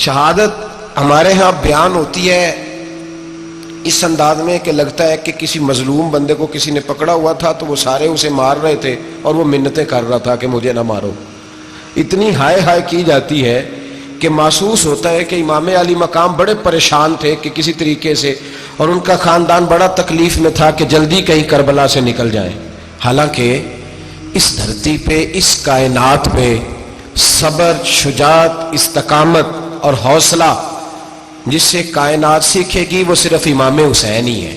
شہادت ہمارے ہاں بیان ہوتی ہے اس انداز میں کہ لگتا ہے کہ کسی مظلوم بندے کو کسی نے پکڑا ہوا تھا تو وہ سارے اسے مار رہے تھے اور وہ منتیں کر رہا تھا کہ مجھے نہ مارو. اتنی ہائے ہائے کی جاتی ہے کہ محسوس ہوتا ہے کہ امام علی مقام بڑے پریشان تھے کہ کسی طریقے سے، اور ان کا خاندان بڑا تکلیف میں تھا کہ جلدی کہیں کربلا سے نکل جائیں. حالانکہ اس دھرتی پہ، اس کائنات پہ صبر، شجاعت، استقامت اور حوصلہ جس سے کائنات سیکھے گی وہ صرف امام حسین ہی ہے.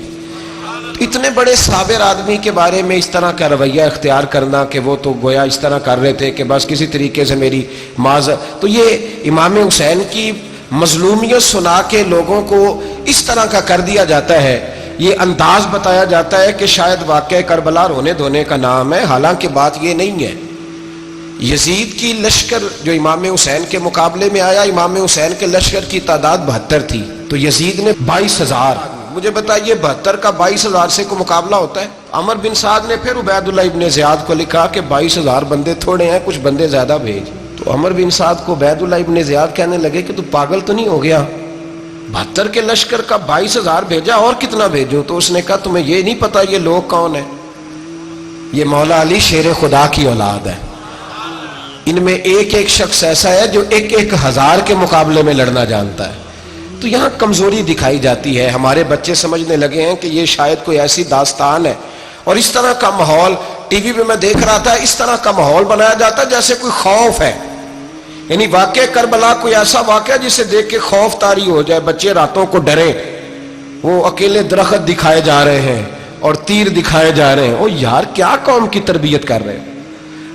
اتنے بڑے صابر آدمی کے بارے میں اس طرح کا رویہ اختیار کرنا کہ وہ تو گویا اس طرح کر رہے تھے کہ بس کسی طریقے سے میری تو یہ امام حسین کی مظلومیت سنا کے لوگوں کو اس طرح کا کر دیا جاتا ہے. یہ انداز بتایا جاتا ہے کہ شاید واقعہ کربلا رونے دھونے کا نام ہے، حالانکہ بات یہ نہیں ہے. یزید کی لشکر جو امام حسین کے مقابلے میں آیا، امام حسین کے لشکر کی تعداد 72 تھی تو یزید نے 22,000. مجھے بتائیے 72 کا 22,000 سے کوئی مقابلہ ہوتا ہے؟ عمر بن سعد نے پھر عبید اللہ ابن زیاد کو لکھا کہ 22,000 بندے تھوڑے ہیں، کچھ بندے زیادہ بھیج. تو عمر بن سعد کو عبید اللہ ابن زیاد کہنے لگے کہ تو پاگل تو نہیں ہو گیا، 72 کے لشکر کا 22,000 بھیجا، اور کتنا بھیجو؟ تو اس نے کہا تمہیں یہ نہیں پتا یہ لوگ کون ہیں؟ یہ مولا علی شیر خدا کی اولاد ہے. ان میں ایک ایک شخص ایسا ہے جو 1,000 کے مقابلے میں لڑنا جانتا ہے. تو یہاں کمزوری دکھائی جاتی ہے. ہمارے بچے سمجھنے لگے ہیں کہ یہ شاید کوئی ایسی داستان ہے، اور اس طرح کا ماحول ٹی وی پہ میں دیکھ رہا تھا، اس طرح کا ماحول بنایا جاتا ہے جیسے کوئی خوف ہے. یعنی واقعہ کربلا کوئی ایسا واقعہ جسے دیکھ کے خوف طاری ہو جائے، بچے راتوں کو ڈریں. وہ اکیلے درخت دکھائے جا رہے ہیں اور تیر دکھائے جا رہے ہیں. او یار، کیا قوم کی تربیت کر رہے ہیں؟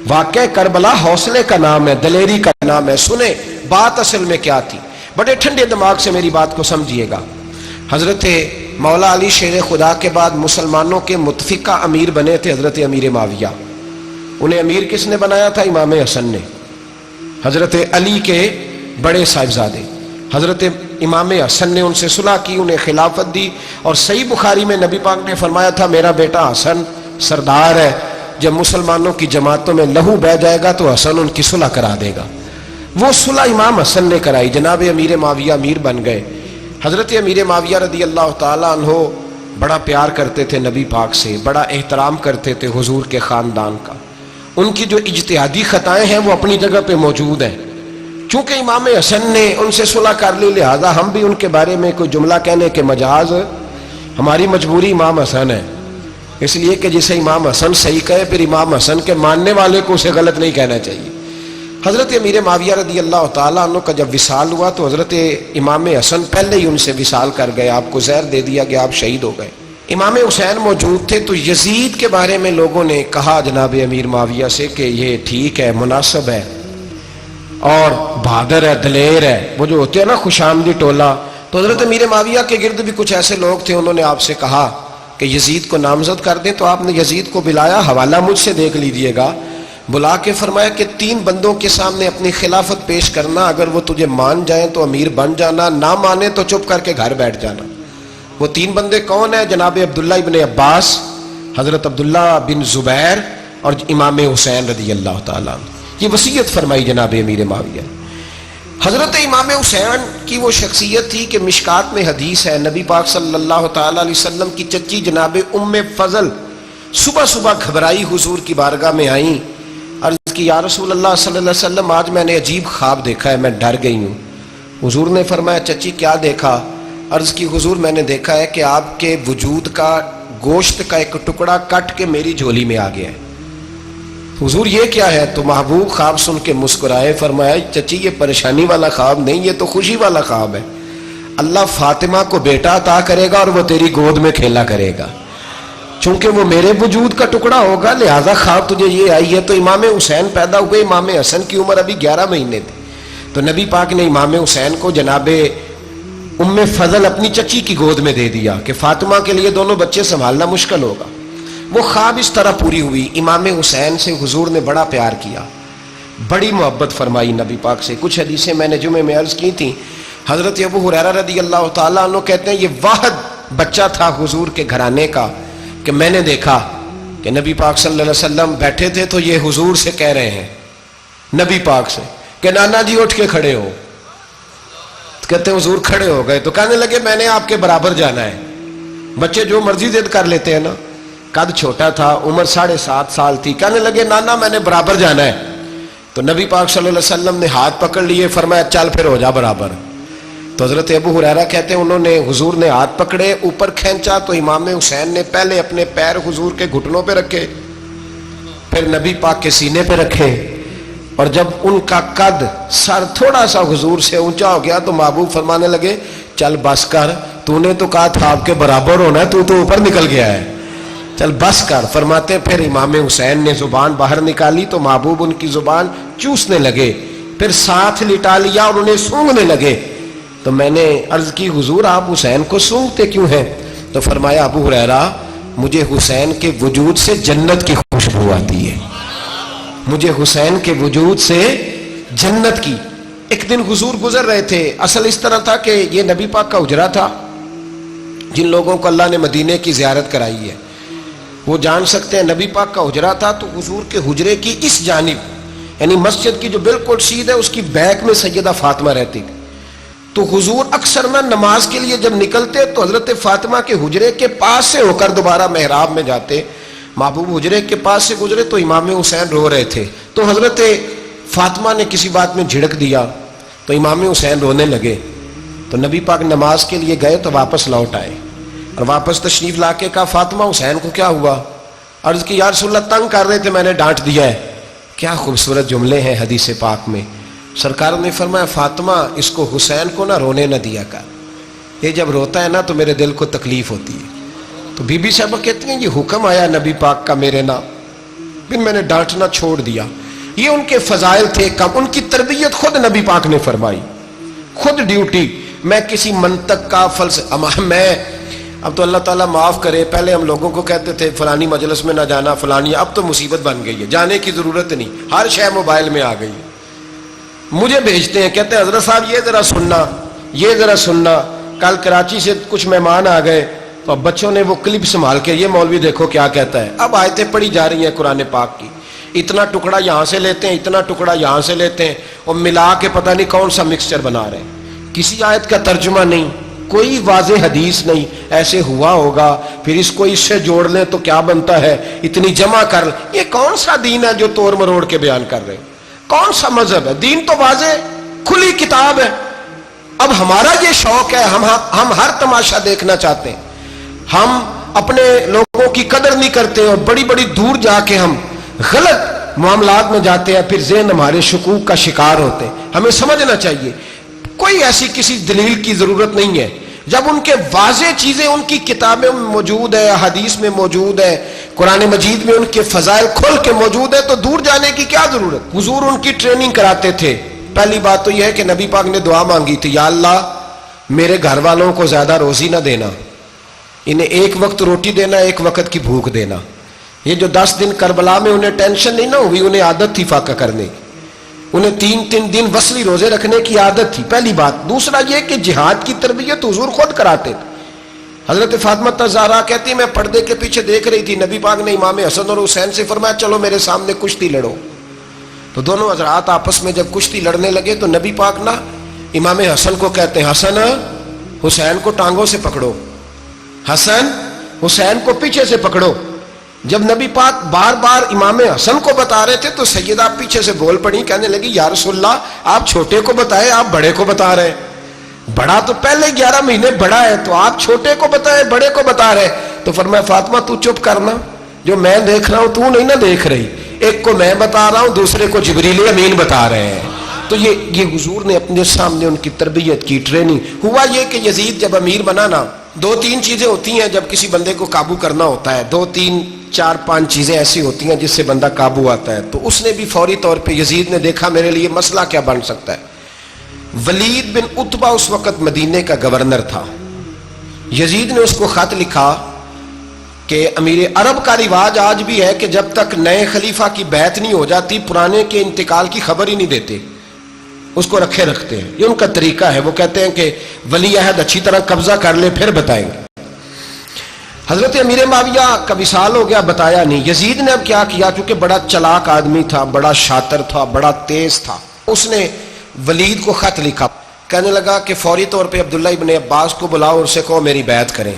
واقعہ کربلا حوصلے کا نام ہے، دلیری کا نام ہے. سنیں بات اصل میں کیا تھی، بڑے ٹھنڈے دماغ سے میری بات کو سمجھیے گا. حضرت مولا علی شیر خدا کے بعد مسلمانوں کے متفقہ امیر بنے تھے حضرت امیر معاویہ. انہیں امیر کس نے بنایا تھا؟ امام حسن نے. حضرت علی کے بڑے صاحبزادے حضرت امام حسن نے ان سے صلح کی، انہیں خلافت دی. اور صحیح بخاری میں نبی پاک نے فرمایا تھا میرا بیٹا حسن سردار ہے، جب مسلمانوں کی جماعتوں میں لہو بہہ جائے گا تو حسن ان کی صلح کرا دے گا. وہ صلح امام حسن نے کرائی. جناب امیر معاویہ امیر بن گئے. حضرت امیر معاویہ رضی اللہ تعالیٰ عنہ بڑا پیار کرتے تھے نبی پاک سے، بڑا احترام کرتے تھے حضور کے خاندان کا. ان کی جو اجتہادی خطائیں ہیں وہ اپنی جگہ پہ موجود ہیں. چونکہ امام حسن نے ان سے صلح کر لی، لہذا ہم بھی ان کے بارے میں کوئی جملہ کہنے کے مجاز، ہماری مجبوری امام حسن ہے. اس لیے کہ جسے امام حسن صحیح کہے پھر امام حسن کے ماننے والے کو اسے غلط نہیں کہنا چاہیے. حضرت امیر معاویہ رضی اللہ تعالیٰ عنہ کا جب وصال ہوا تو حضرت امام حسن پہلے ہی ان سے وصال کر گئے، آپ کو زہر دے دیا گیا، آپ شہید ہو گئے. امام حسین موجود تھے تو یزید کے بارے میں لوگوں نے کہا جناب امیر معاویہ سے کہ یہ ٹھیک ہے، مناسب ہے اور بہادر ہے، دلیر ہے، وہ جو ہوتے ہیں نا خوش آمدی ٹولہ. تو حضرت امیر معاویہ کے گرد بھی کچھ ایسے لوگ تھے، انہوں نے آپ سے کہا کہ یزید کو نامزد کر دیں. تو آپ نے یزید کو بلایا، حوالہ مجھ سے دیکھ لیجئے گا. بلا کے فرمایا کہ 3 بندوں کے سامنے اپنی خلافت پیش کرنا، اگر وہ تجھے مان جائیں تو امیر بن جانا، نہ مانے تو چپ کر کے گھر بیٹھ جانا. وہ 3 بندے کون ہیں؟ جناب عبداللہ ابن عباس، حضرت عبداللہ بن زبیر اور امام حسین رضی اللہ تعالیٰ عنہ. یہ وصیت فرمائی جناب امیر معاویہ. حضرت امام حسین کی وہ شخصیت تھی کہ مشکات میں حدیث ہے، نبی پاک صلی اللہ تعالیٰ علیہ وسلم کی چچی جناب ام فضل صبح صبح گھبرائی حضور کی بارگاہ میں آئیں، عرض کی یا رسول اللہ صلی اللہ علیہ وسلم آج میں نے عجیب خواب دیکھا ہے، میں ڈر گئی ہوں. حضور نے فرمایا چچی کیا دیکھا؟ عرض کی حضور میں نے دیکھا ہے کہ آپ کے وجود کا گوشت کا ایک ٹکڑا کٹ کے میری جھولی میں آ گیا ہے. حضور یہ کیا ہے؟ تو محبوب خواب سن کے مسکرائے، فرمایا چچی یہ پریشانی والا خواب نہیں، یہ تو خوشی والا خواب ہے. اللہ فاطمہ کو بیٹا عطا کرے گا اور وہ تیری گود میں کھیلا کرے گا. چونکہ وہ میرے وجود کا ٹکڑا ہوگا لہذا خواب تجھے یہ آئی ہے. تو امام حسین پیدا ہوئے، امام حسن کی عمر ابھی 11 مہینے تھی. تو نبی پاک نے امام حسین کو جناب ام فضل اپنی چچی کی گود میں دے دیا کہ فاطمہ کے لیے دونوں بچے سنبھالنا مشکل ہوگا. وہ خواب اس طرح پوری ہوئی. امام حسین سے حضور نے بڑا پیار کیا، بڑی محبت فرمائی نبی پاک سے. کچھ حدیثیں میں نے جمعے میں عرض کی تھیں. حضرت ابو ہریرہ رضی اللہ تعالیٰ عنہ کہتے ہیں یہ واحد بچہ تھا حضور کے گھرانے کا کہ میں نے دیکھا کہ نبی پاک صلی اللہ علیہ وسلم بیٹھے تھے تو یہ حضور سے کہہ رہے ہیں، نبی پاک سے کہ نانا جی اٹھ کے کھڑے ہو. کہتے ہیں حضور کھڑے ہو گئے تو کہنے لگے میں نے آپ کے برابر جانا ہے. بچے جو مرضی ضد کر لیتے ہیں نا. قد چھوٹا تھا, عمر 7.5 سال تھی. کہنے لگے نانا میں نے برابر جانا ہے. تو نبی پاک صلی اللہ علیہ وسلم نے ہاتھ پکڑ لیے, فرمایا چل پھر ہو جا برابر. تو حضرت ابو ہریرہ کہتے ہیں انہوں نے حضور نے ہاتھ پکڑے, اوپر کھینچا تو امام حسین نے پہلے اپنے پیر حضور کے گھٹنوں پہ رکھے, پھر نبی پاک کے سینے پہ رکھے, اور جب ان کا قد سر تھوڑا سا حضور سے اونچا ہو گیا تو محبوب فرمانے لگے چل بس کر, تو نے تو کہا تھا آپ کے برابر ہونا ہے, تو اوپر نکل گیا ہے, چل بس کر. فرماتے پھر امام حسین نے زبان باہر نکالی تو محبوب ان کی زبان چوسنے لگے, پھر ساتھ لٹا لیا اور انہیں سونگھنے لگے. تو میں نے عرض کی حضور آپ حسین کو سونگھتے کیوں ہیں؟ تو فرمایا ابو ہریرہ مجھے حسین کے وجود سے جنت کی خوشبو آتی ہے, مجھے حسین کے وجود سے جنت کی. ایک دن حضور گزر رہے تھے, اصل اس طرح تھا کہ یہ نبی پاک کا حجرہ تھا. جن لوگوں کو اللہ نے مدینے کی زیارت کرائی ہے وہ جان سکتے ہیں, نبی پاک کا حجرہ تھا تو حضور کے حجرے کی اس جانب یعنی مسجد کی جو بالکل سیدھ ہے اس کی بیک میں سیدہ فاطمہ رہتی تھی. تو حضور اکثر نہ نماز کے لیے جب نکلتے تو حضرت فاطمہ کے حجرے کے پاس سے ہو کر دوبارہ محراب میں جاتے. محبوب حجرے کے پاس سے گزرے تو امام حسین رو رہے تھے, تو حضرت فاطمہ نے کسی بات میں جھڑک دیا تو امام حسین رونے لگے. تو نبی پاک نماز کے لیے گئے تو واپس لوٹ آئے, اور واپس تشریف لا کے کہا فاطمہ حسین کو کیا ہوا؟ عرض کی یا رسول اللہ تنگ کر رہے تھے, میں نے ڈانٹ دیا ہے. کیا خوبصورت جملے ہیں حدیث پاک میں. سرکار نے فرمایا فاطمہ اس کو حسین کو نہ رونے نہ دیا کر, یہ جب روتا ہے نا تو میرے دل کو تکلیف ہوتی ہے. تو بی بی صاحبہ کہتی ہیں یہ حکم آیا نبی پاک کا میرے نام, پھر میں نے ڈانٹنا چھوڑ دیا. یہ ان کے فضائل تھے کم, ان کی تربیت خود نبی پاک نے فرمائی, خود ڈیوٹی. میں کسی منطق کا میں اب تو اللہ تعالیٰ معاف کرے, پہلے ہم لوگوں کو کہتے تھے فلانی مجلس میں نہ جانا فلانی, اب تو مصیبت بن گئی ہے, جانے کی ضرورت نہیں, ہر شے موبائل میں آ گئی. مجھے بھیجتے ہیں کہتے ہیں حضرت صاحب یہ ذرا سننا, یہ ذرا سننا. کل کراچی سے کچھ مہمان آ گئے تو اب بچوں نے وہ کلپ سنبھال کے یہ مولوی دیکھو کیا کہتا ہے. اب آیتیں پڑھی جا رہی ہیں قرآن پاک کی, اتنا ٹکڑا یہاں سے لیتے ہیں, اتنا ٹکڑا یہاں سے لیتے ہیں, اور ملا کے پتہ نہیں کون سا مکسچر بنا رہے ہیں. کسی آیت کا ترجمہ نہیں, کوئی واضح حدیث نہیں. ایسے ہوا ہوگا, پھر اس کو اس سے جوڑ لیں تو کیا بنتا ہے, اتنی جمع کر. یہ کون سا دین ہے جو توڑ مروڑ کے بیان کر رہے ہیں؟ کون سا مذہب ہے؟ دین تو واضح کھلی کتاب ہے. اب ہمارا یہ شوق ہے, ہم ہر تماشا دیکھنا چاہتے ہیں, ہم اپنے لوگوں کی قدر نہیں کرتے, اور بڑی بڑی دور جا کے ہم غلط معاملات میں جاتے ہیں, پھر ذہن ہمارے شکوک کا شکار ہوتے ہیں. ہمیں سمجھنا چاہیے کوئی ایسی کسی دلیل کی ضرورت نہیں ہے. جب ان کے واضح چیزیں ان کی کتابیں میں موجود ہے, حدیث میں موجود ہے, قرآن مجید میں ان کے فضائل کھل کے موجود ہے, تو دور جانے کی کیا ضرورت. حضور ان کی ٹریننگ کراتے تھے. پہلی بات تو یہ ہے کہ نبی پاک نے دعا مانگی تھی, یا اللہ میرے گھر والوں کو زیادہ روزی نہ دینا, انہیں ایک وقت روٹی دینا, ایک وقت کی بھوک دینا. یہ جو 10 دن کربلا میں انہیں ٹینشن نہیں نہ ہوئی, انہیں عادت تھی فاقہ کرنے کی, انہیں 3 دن وصلی روزے رکھنے کی عادت تھی. پہلی بات. دوسرا یہ کہ جہاد کی تربیت حضور خود کراتے تھے. حضرت فاطمہ الزہرا کہتی ہے میں پردے کے پیچھے دیکھ رہی تھی, نبی پاک نے امام حسن اور حسین سے فرمایا چلو میرے سامنے کشتی لڑو. تو دونوں حضرات آپس میں جب کشتی لڑنے لگے تو نبی پاک نا امام حسن کو کہتے ہیں حسن حسین کو ٹانگوں سے پکڑو, حسن حسین کو پیچھے سے پکڑو. جب نبی پاک بار بار امام حسن کو بتا رہے تھے تو سیدہ پیچھے سے بول پڑی, کہنے لگی یا رسول اللہ آپ چھوٹے کو بتائے, آپ بڑے کو بتا رہے. بڑا تو پہلے 11 مہینے بڑا ہے, تو آپ چھوٹے کو بتائے بڑے کو بتا رہے. تو فرمایا فاطمہ تو چپ کرنا, جو میں دیکھ رہا ہوں تو نہیں نہ دیکھ رہی, ایک کو میں بتا رہا ہوں دوسرے کو جبریل امین بتا رہے ہیں. تو یہ حضور نے اپنے سامنے ان کی تربیت کی, ٹریننگ. ہوا یہ کہ یزید جب امیر بنا نا, 2-3 چیزیں ہوتی ہیں جب کسی بندے کو قابو کرنا ہوتا ہے, 2-3-4-5 چیزیں ایسی ہوتی ہیں جس سے بندہ قابو آتا ہے. تو اس نے بھی فوری طور پہ یزید نے دیکھا میرے لیے مسئلہ کیا بن سکتا ہے. ولید بن عتبہ اس وقت مدینے کا گورنر تھا. یزید نے اس کو خط لکھا کہ امیر عرب کا رواج آج بھی ہے کہ جب تک نئے خلیفہ کی بیعت نہیں ہو جاتی پرانے کے انتقال کی خبر ہی نہیں دیتے, اس کو رکھے رکھتے ہیں. یہ ان کا طریقہ ہے. وہ کہتے ہیں کہ ولی عہد اچھی طرح قبضہ کر لے پھر بتائیں گے. حضرت امیر معاویہ کا وصال ہو گیا, بتایا نہیں. یزید نے اب کیا کیا, چونکہ بڑا چلاک آدمی تھا, بڑا شاطر تھا, بڑا تیز تھا, اس نے ولید کو خط لکھا, کہنے لگا کہ فوری طور پہ عبداللہ ابن عباس کو بلاؤ اور اسے کہو میری بیعت کریں.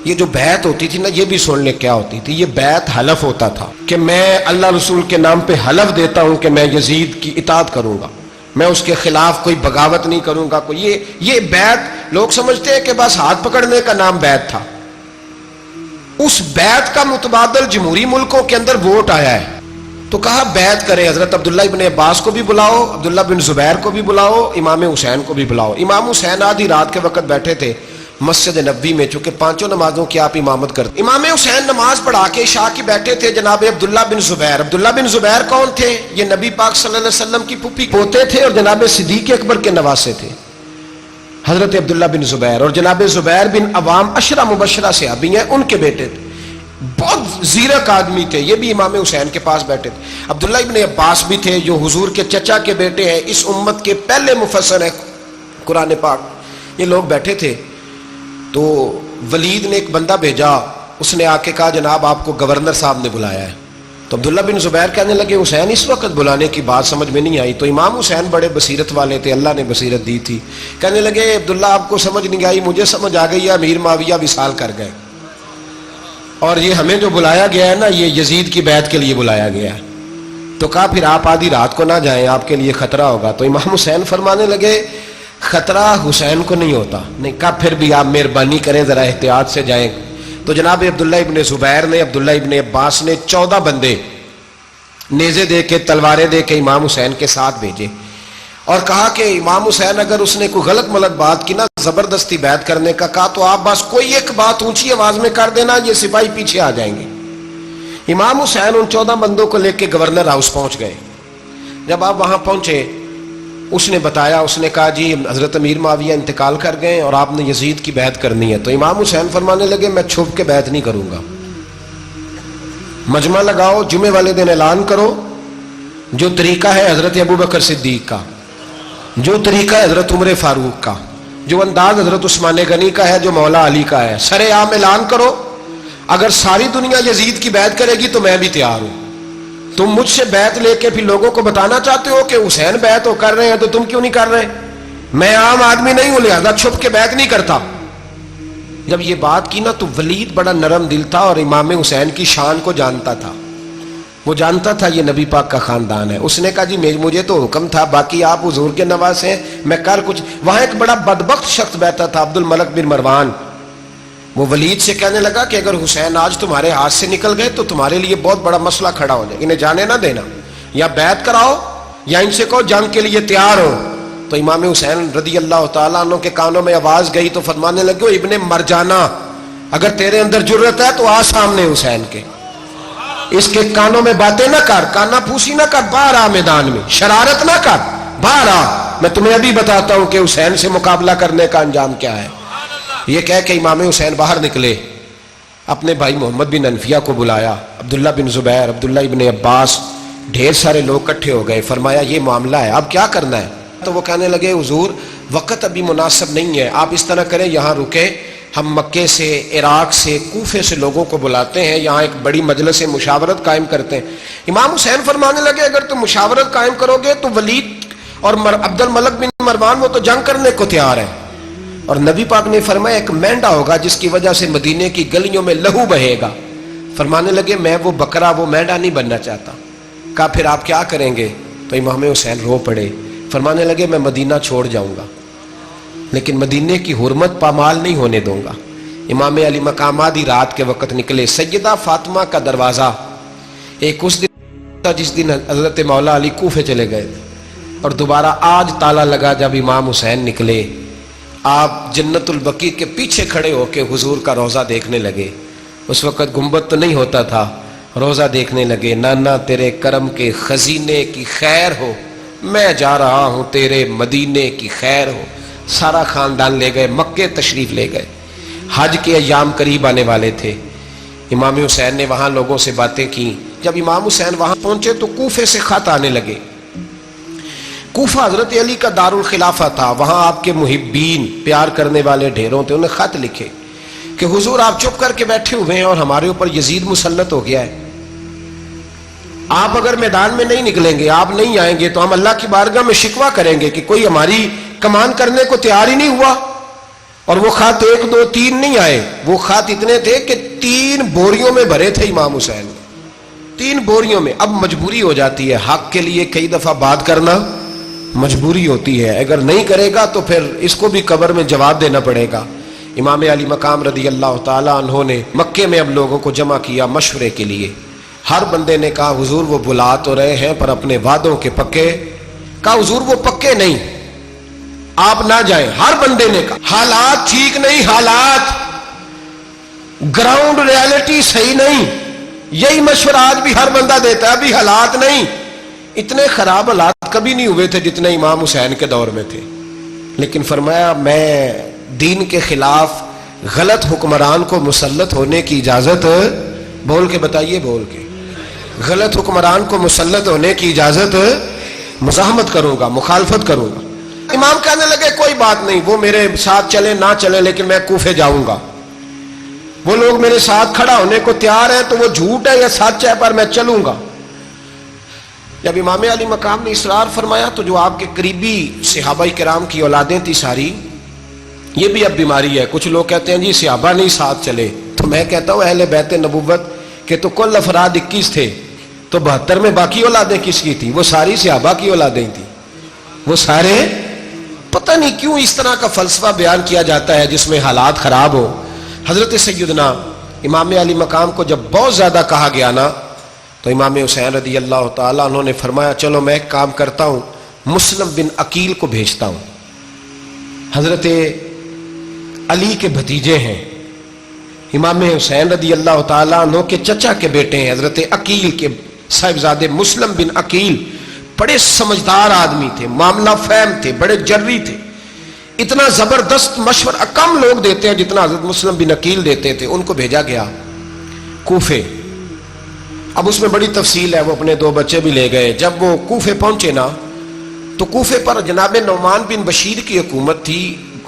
یہ جو بیعت ہوتی تھی نا، یہ بھی سن لے کیا ہوتی تھی. یہ بیعت حلف ہوتا تھا کہ میں اللہ رسول کے نام پہ حلف دیتا ہوں کہ میں یزید کی اطاعت کروں گا، میں اس کے خلاف کوئی بغاوت نہیں کروں گا. یہ بیعت لوگ سمجھتے ہیں کہ بس ہاتھ پکڑنے کا نام بیعت تھا. اس بیعت کا متبادل جمہوری ملکوں کے اندر ووٹ آیا ہے، تو کہا بیعت کرے. حضرت عبداللہ ابن عباس کو بھی بلاؤ، عبداللہ بن زبیر کو بھی بلاؤ، امام حسین کو بھی بلاؤ. امام حسین آدھی رات کے وقت بیٹھے تھے مسجد نبوی میں، چونکہ پانچوں نمازوں کی آپ امامت کرتے. امام حسین نماز پڑھا کے عشاء کی بیٹھے تھے. جناب عبداللہ بن زبیر، عبداللہ بن زبیر کون تھے؟ یہ نبی پاک صلی اللہ علیہ وسلم کی پھوپھی پوتے تھے اور جناب صدیق اکبر کے نواسے تھے حضرت عبداللہ بن زبیر. اور جناب زبیر بن عوام عشرہ مبشرہ صحابی ہیں، ان کے بیٹے تھے. بہت زیرک آدمی تھے. یہ بھی امام حسین کے پاس بیٹھے تھے. عبداللہ ابن عباس بھی تھے جو حضور کے چچا کے بیٹے ہیں، اس امت کے پہلے مفسر ہیں قرآن پاک. یہ لوگ بیٹھے تھے. تو ولید نے ایک بندہ بھیجا، اس نے آ کے کہا جناب آپ کو گورنر صاحب نے بلایا ہے. تو عبداللہ بن زبیر کہنے لگے حسین اس وقت بلانے کی بات سمجھ میں نہیں آئی. تو امام حسین بڑے بصیرت والے تھے، اللہ نے بصیرت دی تھی. کہنے لگے عبداللہ آپ کو سمجھ نہیں آئی، مجھے سمجھ آ گئی ہے، امیر معاویہ وصال کر گئے اور یہ ہمیں جو بلایا گیا ہے نا، یہ یزید کی بیعت کے لیے بلایا گیا ہے. تو کہا پھر آپ آدھی رات کو نہ جائیں، آپ کے لیے خطرہ ہوگا. تو امام حسین فرمانے لگے خطرہ حسین کو نہیں ہوتا. نہیں کہا پھر بھی آپ مہربانی کریں ذرا احتیاط سے جائیں. تو جناب عبداللہ ابن زبیر نے، عبداللہ ابن عباس نے 14 بندے نیزے دے کے، تلواریں دے کے امام حسین کے ساتھ بھیجے اور کہا کہ امام حسین اگر اس نے کوئی غلط ملت بات کی نا، زبردستی بیعت کرنے کا کہا، تو آپ بس کوئی ایک بات اونچی آواز میں کر دینا، یہ سپاہی پیچھے آ جائیں گے. امام حسین ان 14 بندوں کو لے کے گورنر ہاؤس پہنچ گئے. جب آپ وہاں پہنچے اس نے بتایا، اس نے کہا جی حضرت امیر معاویہ انتقال کر گئے اور آپ نے یزید کی بیعت کرنی ہے. تو امام حسین فرمانے لگے میں چھپ کے بیعت نہیں کروں گا، مجمع لگاؤ، جمعے والے دن اعلان کرو. جو طریقہ ہے حضرت ابوبکر صدیق کا، جو طریقہ ہے حضرت عمر فاروق کا، جو انداز حضرت عثمان غنی کا ہے، جو مولا علی کا ہے، سر عام اعلان کرو. اگر ساری دنیا یزید کی بیعت کرے گی تو میں بھی تیار ہوں. تم مجھ سے بیعت لے کے پھر لوگوں کو بتانا چاہتے ہو کہ حسین بیعت ہو کر رہے ہیں تو تم کیوں نہیں کر رہے؟ میں عام آدمی نہیں ہوں، لہذا چھپ کے بیعت نہیں کرتا. جب یہ بات کی نا تو ولید بڑا نرم دل تھا اور امام حسین کی شان کو جانتا تھا. وہ جانتا تھا یہ نبی پاک کا خاندان ہے. اس نے کہا جی مجھے تو حکم تھا، باقی آپ حضور کے نواز ہیں، میں کر کچھ. وہاں ایک بڑا بدبخت شخص بیٹھا تھا، عبد الملک بن مروان. وہ ولید سے کہنے لگا کہ اگر حسین آج تمہارے ہاتھ سے نکل گئے تو تمہارے لیے بہت بڑا مسئلہ کھڑا ہو جائے. انہیں جانے نہ دینا، یا بیعت کراؤ یا ان سے کہو جنگ کے لیے تیار ہو. تو امام حسین رضی اللہ تعالیٰ عنہ کے کانوں میں آواز گئی تو فرمانے لگے ابن مرجانہ، اگر تیرے اندر جرت ہے تو آ سامنے حسین کے، اس کے کانوں میں باتیں نہ کر، کانا پھوسی نہ کر، باہر آ میدان میں، شرارت نہ کر، باہر آ. میں تمہیں ابھی بتاتا ہوں کہ حسین سے مقابلہ کرنے کا انجام کیا ہے. یہ کہہ کہ امام حسین باہر نکلے، اپنے بھائی محمد بن انفیہ کو بلایا، عبداللہ بن زبیر، عبداللہ ابن عباس، ڈھیر سارے لوگ اکٹھے ہو گئے. فرمایا یہ معاملہ ہے، اب کیا کرنا ہے؟ تو وہ کہنے لگے حضور وقت ابھی مناسب نہیں ہے، آپ اس طرح کریں یہاں رکے، ہم مکے سے، عراق سے، کوفے سے لوگوں کو بلاتے ہیں، یہاں ایک بڑی مجلس مشاورت قائم کرتے ہیں. امام حسین فرمانے لگے اگر تم مشاورت قائم کرو گے تو ولید اور عبد الملک بن مروان وہ تو جنگ کرنے کو تیار ہے، اور نبی پاک نے فرمایا ایک مینڈا ہوگا جس کی وجہ سے مدینے کی گلیوں میں لہو بہے گا. فرمانے لگے میں وہ بکرا، وہ مینڈا نہیں بننا چاہتا. کہا پھر آپ کیا کریں گے؟ تو امام حسین رو پڑے. فرمانے لگے میں مدینہ چھوڑ جاؤں گا لیکن مدینے کی حرمت پامال نہیں ہونے دوں گا. امام علی مقام آدھی رات کے وقت نکلے. سیدہ فاطمہ کا دروازہ ایک اس دن تھا جس دن حضرت مولا علی کوفے چلے گئے اور دوبارہ آج تالا لگا جب امام حسین نکلے. آپ جنت البقیع کے پیچھے کھڑے ہو کے حضور کا روضہ دیکھنے لگے. اس وقت گنبد تو نہیں ہوتا تھا، روضہ دیکھنے لگے. نانا تیرے کرم کے خزینے کی خیر ہو، میں جا رہا ہوں تیرے مدینے کی خیر ہو. سارا خاندان لے گئے، مکے تشریف لے گئے. حج کے ایام قریب آنے والے تھے. امام حسین نے وہاں لوگوں سے باتیں کی. جب امام حسین وہاں پہنچے تو کوفے سے خط آنے لگے. کوفہ حضرت علی کا دار الخلافہ تھا، وہاں آپ کے محبین، پیار کرنے والے ڈھیروں تھے. انہیں خط لکھے کہ حضور آپ چپ کر کے بیٹھے ہوئے ہیں اور ہمارے اوپر یزید مسلط ہو گیا ہے. آپ اگر میدان میں نہیں نکلیں گے، آپ نہیں آئیں گے تو ہم اللہ کی بارگاہ میں شکوہ کریں گے کہ کوئی ہماری کمان کرنے کو تیار ہی نہیں ہوا. اور وہ خط 1 2 3 نہیں آئے، وہ خط اتنے تھے کہ 3 بوریوں میں بھرے تھے امام حسین، 3 بوریوں میں. اب مجبوری ہو جاتی ہے، حق کے لیے کئی دفعہ بات کرنا مجبوری ہوتی ہے، اگر نہیں کرے گا تو پھر اس کو بھی قبر میں جواب دینا پڑے گا. امام علی مقام رضی اللہ تعالیٰ عنہ نے مکے میں اب لوگوں کو جمع کیا مشورے کے لیے. ہر بندے نے کہا حضور وہ بلا تو رہے ہیں پر اپنے وعدوں کے پکے. کہا حضور وہ پکے نہیں، آپ نہ جائیں. ہر بندے نے کہا حالات ٹھیک نہیں، حالات گراؤنڈ ریالٹی صحیح نہیں. یہی مشورہ آج بھی ہر بندہ دیتا ہے، ابھی حالات نہیں. اتنے خراب حالات کبھی نہیں ہوئے تھے جتنے امام حسین کے دور میں تھے. لیکن فرمایا میں دین کے خلاف غلط حکمران کو مسلط ہونے کی اجازت، بول کے بتائیے، بول کے، غلط حکمران کو مسلط ہونے کی اجازت مزاحمت کروں گا، مخالفت کروں گا. امام کہنے لگے کوئی بات نہیں، وہ میرے ساتھ چلے نہ چلے لیکن میں کوفے جاؤں گا. وہ لوگ میرے ساتھ کھڑا ہونے کو تیار ہیں تو وہ جھوٹ ہے یا سچ ہے پر میں چلوں گا. جب امام علی مقام نے اصرار فرمایا تو جو آپ کے قریبی صحابہ کرام کی اولادیں تھی ساری، یہ بھی اب بیماری ہے. کچھ لوگ کہتے ہیں جی صحابہ نہیں ساتھ چلے، تو میں کہتا ہوں اہل بیت نبوت کے تو کل افراد 21 تھے، تو 72 میں باقی اولادیں کس کی تھی؟ وہ ساری صحابہ کی اولادیں تھیں. وہ سارے، پتہ نہیں کیوں اس طرح کا فلسفہ بیان کیا جاتا ہے جس میں حالات خراب ہو. حضرت سیدنا امام علی مقام کو جب بہت زیادہ کہا گیا نا تو امام حسین رضی اللہ تعالیٰ انہوں نے فرمایا چلو میں ایک کام کرتا ہوں، مسلم بن عقیل کو بھیجتا ہوں. حضرت علی کے بھتیجے ہیں، امام حسین رضی اللہ تعالیٰ عنہ کے چچا کے بیٹے ہیں، حضرت عقیل کے صاحبزادے مسلم بن عقیل. بڑے سمجھدار آدمی تھے، معاملہ فہم تھے، بڑے جری تھے. اتنا زبردست مشورہ کم لوگ دیتے ہیں جتنا حضرت مسلم بن عقیل دیتے تھے. ان کو بھیجا گیا کوفے. اب اس میں بڑی تفصیل ہے، وہ اپنے 2 بچے بھی لے گئے. جب وہ کوفے پہنچے نا تو کوفے پر جناب نعمان بن بشیر کی حکومت تھی.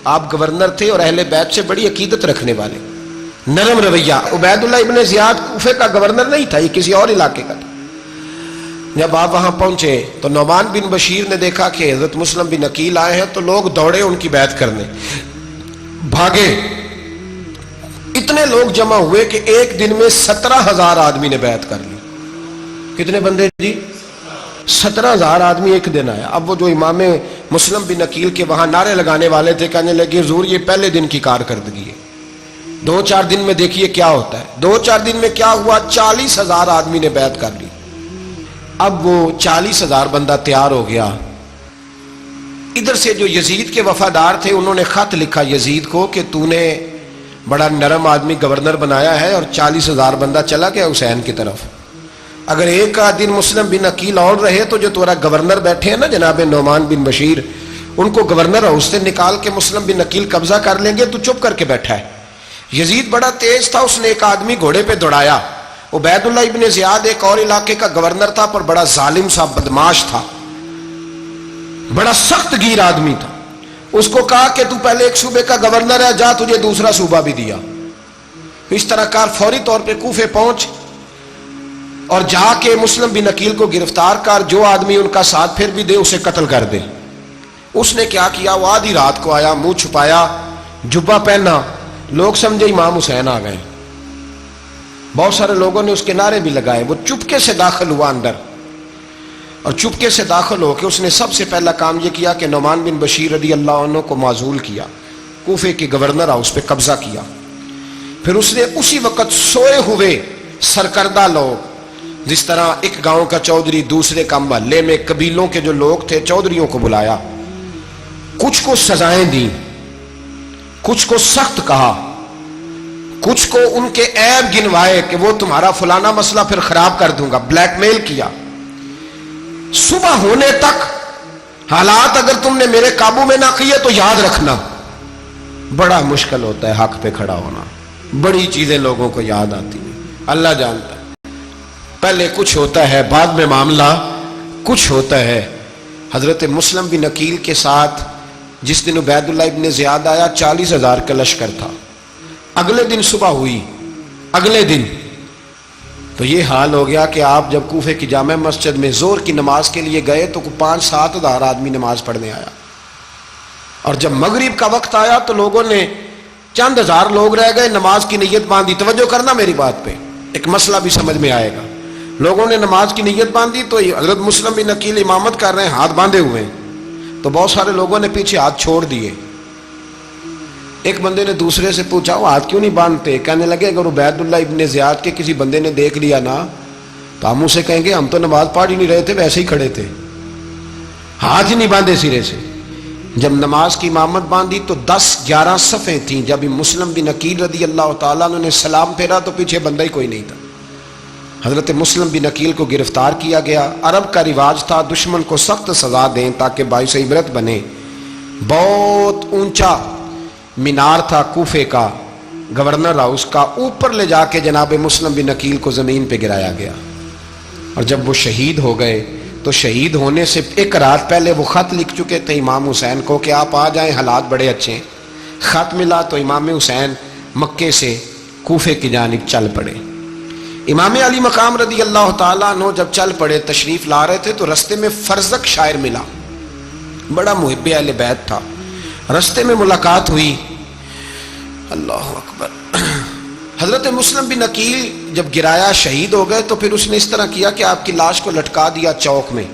آپ گورنر تھے اور اہل بیت سے بڑی عقیدت رکھنے والے، نرم رویہ. عبید اللہ ابن زیاد کوفے کا گورنر نہیں تھا، یہ کسی اور علاقے کا تھا. جب آپ وہاں پہنچے تو نعمان بن بشیر نے دیکھا کہ حضرت مسلم بن عقیل آئے ہیں تو لوگ دوڑے ان کی بیعت کرنے، بھاگے. اتنے لوگ جمع ہوئے کہ ایک دن میں 17,000 آدمی نے بیعت کر لی. کتنے بندے جی؟ 17,000 آدمی ایک دن آیا. اب وہ جو امام مسلم بن عقیل کے وہاں نعرے لگانے والے تھے کہنے لگے حضور یہ پہلے دن کی کارکردگی ہے، 2-4 دن میں دیکھیے کیا ہوتا ہے. 2-4 دن میں کیا ہوا؟ 40,000 آدمی نے بیعت کر لی. اب وہ 40,000 بندہ تیار ہو گیا. ادھر سے جو یزید کے وفادار تھے انہوں نے خط لکھا یزید کو کہ تو نے بڑا نرم آدمی گورنر بنایا ہے اور 40,000 بندہ چلا گیا حسین کی طرف. اگر ایک دن مسلم بن عقیل اور رہے تو جو تمہارا گورنر بیٹھے ہیں نا جناب نعمان بن بشیر، ان کو گورنر ہاؤس سے نکال کے مسلم بن عقیل قبضہ کر لیں گے. تو چپ کر کے بیٹھا ہے. یزید بڑا تیز تھا، اس نے ایک آدمی گھوڑے پہ دوڑایا. عبید اللہ ابن زیاد ایک اور علاقے کا گورنر تھا پر بڑا ظالم سا بدماش تھا، بڑا سخت گیر آدمی تھا. اس کو کہا کہ تو پہلے ایک صوبے کا گورنر ہے، جا تجھے دوسرا صوبہ بھی دیا. اس طرح کار فوری طور پہ کوفے پہنچ اور جا کے مسلم بن عقیل کو گرفتار کر، جو آدمی ان کا ساتھ پھر بھی دے اسے قتل کر دے. اس نے کیا کیا؟ وہ آدھی رات کو آیا، منہ چھپایا، جبہ پہنا. لوگ سمجھے امام حسین آ گئے. بہت سارے لوگوں نے اس کے نعرے بھی لگائے. وہ چپکے سے داخل ہوا اندر اور چپکے سے داخل ہو کے اس نے سب سے پہلا کام یہ کیا کہ نعمان بن بشیر رضی اللہ عنہ کو معزول کیا، کوفے کے گورنر ہاؤس پہ قبضہ کیا. پھر اس نے اسی وقت سوئے ہوئے سرکردہ لوگ، جس طرح ایک گاؤں کا چودھری دوسرے کا محلے میں قبیلوں کے جو لوگ تھے چودھریوں کو بلایا. کچھ کو سزائیں دیں، کچھ کو سخت کہا، کچھ کو ان کے عیب گنوائے کہ وہ تمہارا فلانا مسئلہ پھر خراب کر دوں گا. بلیک میل کیا. صبح ہونے تک حالات اگر تم نے میرے قابو میں نہ کیے تو یاد رکھنا بڑا مشکل ہوتا ہے حق پہ کھڑا ہونا. بڑی چیزیں لوگوں کو یاد آتی ہیں، اللہ جانتا ہے. پہلے کچھ ہوتا ہے، بعد میں معاملہ کچھ ہوتا ہے. حضرت مسلم بن عقیل کے ساتھ جس دن عبید اللہ ابن زیاد آیا 40,000 کا لشکر تھا. اگلے دن صبح ہوئی، اگلے دن تو یہ حال ہو گیا کہ آپ جب کوفے کی جامع مسجد میں زور کی نماز کے لیے گئے تو 5-7 ہزار آدمی نماز پڑھنے آیا. اور جب مغرب کا وقت آیا تو لوگوں نے چند ہزار لوگ رہ گئے, نماز کی نیت باندھی. توجہ کرنا میری بات پہ, ایک مسئلہ بھی سمجھ میں آئے گا. لوگوں نے نماز کی نیت باندھی تو حضرت مسلم بن عقیل امامت کر رہے ہیں, ہاتھ باندھے ہوئے ہیں, تو بہت سارے لوگوں نے پیچھے ہاتھ چھوڑ دیے. ایک بندے نے دوسرے سے پوچھا وہ ہاتھ کیوں نہیں باندھتے؟ کہنے لگے اگر عبید اللہ ابن زیاد کے کسی بندے نے دیکھ لیا نا تو ہم اسے کہیں گے ہم تو نماز پڑھ ہی نہیں رہے تھے, ویسے ہی کھڑے تھے, ہاتھ ہی نہیں باندھے سرے سے. جب نماز کی امامت باندھی تو 10-11 صفیں تھیں. جب مسلم بن عقیل رضی اللہ تعالیٰ عنہ نے سلام پھیرا تو پیچھے بندہ ہی کوئی نہیں تھا. حضرت مسلم بن عقیل کو گرفتار کیا گیا. عرب کا رواج تھا دشمن کو سخت سزا دیں تاکہ باعث عبرت بنے. بہت اونچا مینار تھا کوفے کا, گورنر ہاؤس کا, اوپر لے جا کے جناب مسلم بن عقیل کو زمین پہ گرایا گیا. اور جب وہ شہید ہو گئے تو شہید ہونے سے ایک رات پہلے وہ خط لکھ چکے تھے امام حسین کو کہ آپ آ جائیں, حالات بڑے اچھے ہیں. خط ملا تو امام حسین مکے سے کوفے کی جانب چل پڑے. امام علی مقام رضی اللہ تعالیٰ عنہ جب چل پڑے, تشریف لا رہے تھے تو رستے میں فرزق شاعر ملا, بڑا محب اہل بیت تھا. رستے میں ملاقات ہوئی, اللہ اکبر. حضرت مسلم بن عقیل جب گرایا شہید ہو گئے تو پھر اس نے اس طرح کیا کہ آپ کی لاش کو لٹکا دیا چوک میں.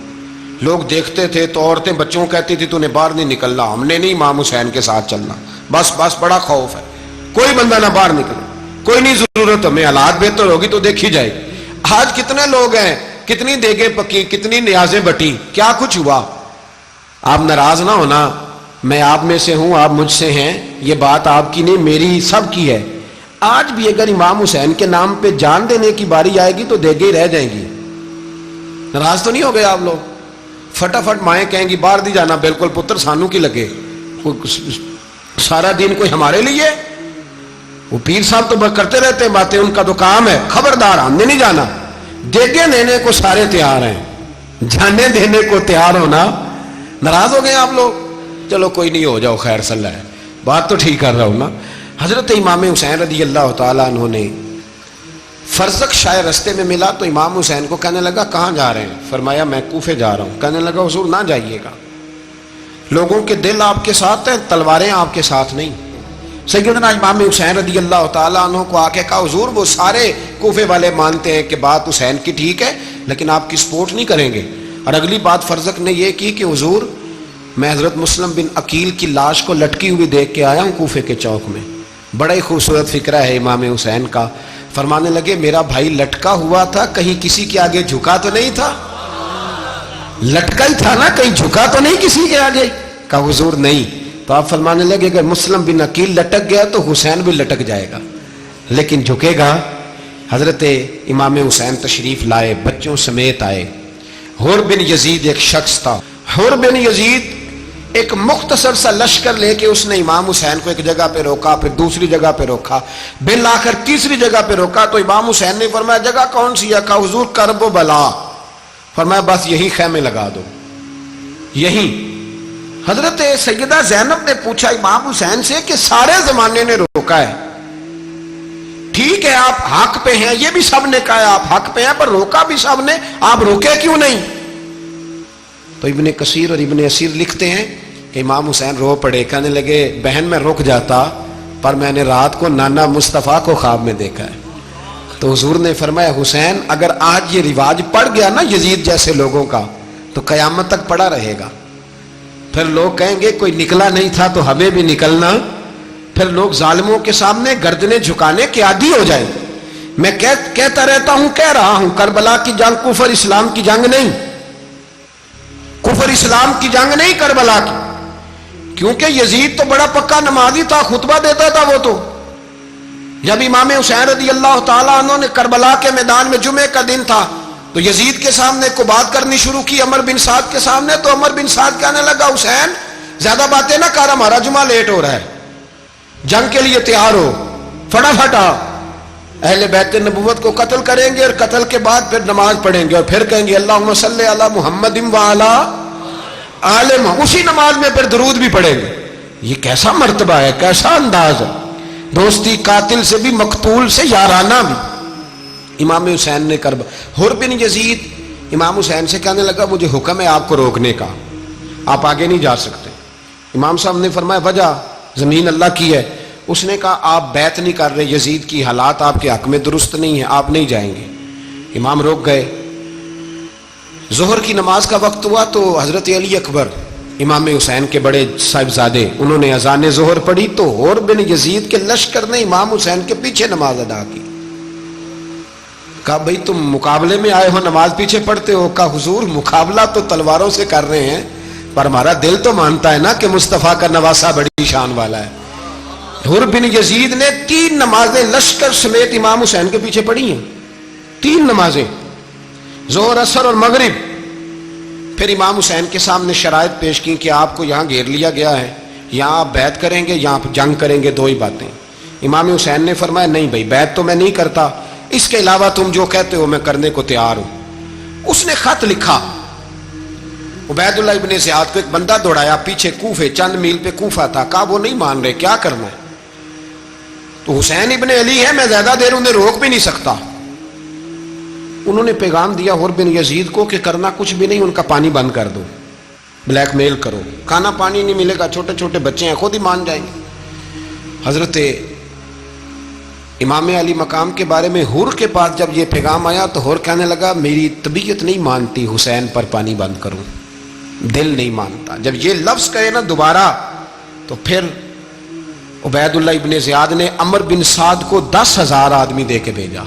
لوگ دیکھتے تھے تو عورتیں بچوں کہتی تھی تو نے باہر نہیں نکلنا, ہم نے نہیں امام حسین کے ساتھ چلنا, بس بس بڑا خوف ہے, کوئی بندہ نہ باہر نکلے, کوئی نہیں ضرورت ہمیں, حالات بہتر ہوگی تو دیکھی جائے گی. آج کتنے لوگ ہیں, کتنی دیگیں پکی, کتنی نیازیں بٹی, کیا کچھ ہوا. آپ ناراض نہ ہونا, میں آپ میں سے ہوں, آپ مجھ سے ہیں, یہ بات آپ کی نہیں میری سب کی ہے. آج بھی اگر امام حسین کے نام پہ جان دینے کی باری آئے گی تو دیگیں ہی رہ جائیں گی. ناراض تو نہیں ہو گئے آپ لوگ؟ فٹافٹ مائیں کہیں گی باہر دی جانا, بالکل پتر سانو کی لگے, سارا دن کوئی ہمارے لیے. وہ پیر صاحب تو کرتے رہتے ہیں باتیں, ان کا تو کام ہے, خبردار ہم نے نہیں جانا. دیگیں دینے کو سارے تیار ہیں, جانے دینے کو تیار ہونا. ناراض ہو گئے آپ لوگ؟ چلو کوئی نہیں, ہو جاؤ, خیر صلی اللہ ہے, بات تو ٹھیک کر رہا ہوں نا. حضرت امام حسین رضی اللہ تعالیٰ عنہ نے فرزق شاعر رستے میں ملا تو امام حسین کو کہنے لگا کہاں جا رہے ہیں؟ فرمایا میں کوفے جا رہا ہوں. کہنے لگا حضور نہ جائیے گا, لوگوں کے دل آپ کے ساتھ ہیں, تلواریں آپ کے ساتھ نہیں. سیدنا امام حسین رضی اللہ تعالیٰ عنہ کو آ کے کہا حضور وہ سارے کوفے والے مانتے ہیں کہ بات حسین کی ٹھیک ہے لیکن آپ کی سپورٹ نہیں کریں گے. اور اگلی بات فرزق نے یہ کی کہ حضور میں حضرت مسلم بن عقیل کی لاش کو لٹکی ہوئی دیکھ کے آیا ہوں کوفے کے چوک میں. بڑا ہی خوبصورت فکرہ ہے امام حسین کا. فرمانے لگے میرا بھائی لٹکا ہوا تھا, کہیں کسی کے آگے جھکا تو نہیں تھا؟ لٹکا ہی تھا نا, کہیں جھکا تو نہیں کسی کے آگے؟ کہا حضور نہیں. تو آپ فرمانے لگے اگر مسلم بن عقیل لٹک گیا تو حسین بھی لٹک جائے گا, لیکن جھکے گا. حضرت امام حسین تشریف لائے, بچوں سمیت آئے. حر بن یزید ایک شخص تھا. حر بن یزید ایک مختصر سا لشکر لے کے اس نے امام حسین کو ایک جگہ پہ روکا, پھر دوسری جگہ پہ روکا, بالآخر تیسری جگہ پہ روکا. تو امام حسین نے فرمایا جگہ کون سی ہے؟ کہا حضور کرب و بلا. فرمایا بس یہی خیمے لگا دو, یہی. حضرت سیدہ زینب نے پوچھا امام حسین سے کہ سارے زمانے نے روکا ہے, ٹھیک ہے آپ حق پہ ہیں, یہ بھی سب نے کہا ہے آپ حق پہ ہیں, پر روکا بھی سب نے, آپ روکے کیوں نہیں؟ تو ابن کثیر اور ابن اسیر لکھتے ہیں کہ امام حسین رو پڑے, کہنے لگے بہن میں رک جاتا پر میں نے رات کو نانا مصطفیٰ کو خواب میں دیکھا ہے. تو حضور نے فرمایا حسین اگر آج یہ رواج پڑ گیا نا یزید جیسے لوگوں کا تو قیامت تک پڑا رہے گا. پھر لوگ کہیں گے کوئی نکلا نہیں تھا تو ہمیں بھی نکلنا. پھر لوگ ظالموں کے سامنے گردنیں جھکانے کے عادی ہو جائیں. میں کہتا رہتا ہوں, کہہ رہا ہوں, کربلا کی جنگ کفر اسلام کی جنگ نہیں, کفر اسلام کی جنگ نہیں کربلا کی. کیونکہ یزید تو بڑا پکا نمازی تھا, خطبہ دیتا تھا وہ تو. جب امام حسین رضی اللہ تعالیٰ عنہ نے کربلا کے میدان میں جمعے کا دن تھا تو یزید کے سامنے کو بات کرنی شروع کی, عمر بن سعد کے سامنے. تو عمر بن سعد کہنے لگا حسین زیادہ باتیں نہ کر, ہمارا جمعہ لیٹ ہو رہا ہے, جنگ کے لیے تیار ہو, فٹافٹ آ. اہل بیت نبوت کو قتل کریں گے اور قتل کے بعد پھر نماز پڑھیں گے اور پھر کہیں گے اللہم صلی علی محمد وعلی آل محمد, اسی نماز میں پھر درود بھی پڑھیں گے. یہ کیسا مرتبہ ہے, کیسا انداز ہے, دوستی قاتل سے بھی مقتول سے یارانہ بھی. امام حسین نے حر بن یزید امام حسین سے کہنے لگا مجھے حکم ہے آپ کو روکنے کا, آپ آگے نہیں جا سکتے. امام صاحب نے فرمایا وجہ زمین اللہ کی ہے. اس نے کہا آپ بیعت نہیں کر رہے, یزید کی حالات آپ کے حق میں درست نہیں ہیں, آپ نہیں جائیں گے. امام روک گئے. ظہر کی نماز کا وقت ہوا تو حضرت علی اکبر امام حسین کے بڑے صاحبزادے, انہوں نے اذان ظہر پڑھی تو حور بن یزید کے لشکر نے امام حسین کے پیچھے نماز ادا کی. کہا بھئی تم مقابلے میں آئے ہو, نماز پیچھے پڑھتے ہو؟ کہا حضور مقابلہ تو تلواروں سے کر رہے ہیں, پر ہمارا دل تو مانتا ہے نا کہ مصطفیٰ کا نواسہ بڑی شان والا ہے. حور بن یزید نے 3 نمازیں لشکر سمیت امام حسین کے پیچھے پڑھی ہیں, 3 نمازیں, ظہر اثر اور مغرب. پھر امام حسین کے سامنے شرائط پیش کی کہ آپ کو یہاں گھیر لیا گیا ہے, یہاں آپ بیعت کریں گے, یہاں آپ جنگ کریں گے, 2 ہی باتیں. امام حسین نے فرمایا نہیں بھائی بیعت تو میں نہیں کرتا, اس کے علاوہ تم جو کہتے ہو میں کرنے کو تیار ہوں. اس نے خط لکھا, عبید اللہ ابن زیاد کو ایک بندہ دوڑایا پیچھے کوفے, چند میل پہ کوفہ تھا. کہا وہ نہیں مان رہے, کیا کرنا ہے؟ تو حسین ابن علی ہے, میں زیادہ دیر انہیں روک بھی نہیں سکتا. انہوں نے پیغام دیا حور بن یزید کو کہ کرنا کچھ بھی نہیں, ان کا پانی بند کر دو, بلیک میل کرو, کھانا پانی نہیں ملے گا, چھوٹے چھوٹے بچے ہیں, خود ہی مان جائیں گے. حضرت امام علی مقام کے بارے میں حور کے پاس جب یہ پیغام آیا تو حور کہنے لگا میری طبیعت نہیں مانتی حسین پر پانی بند کروں, دل نہیں مانتا. جب یہ لفظ کہے نا دوبارہ تو پھر عبید اللہ ابن زیاد نے عمر بن سعد کو 10,000 آدمی دے کے بھیجا.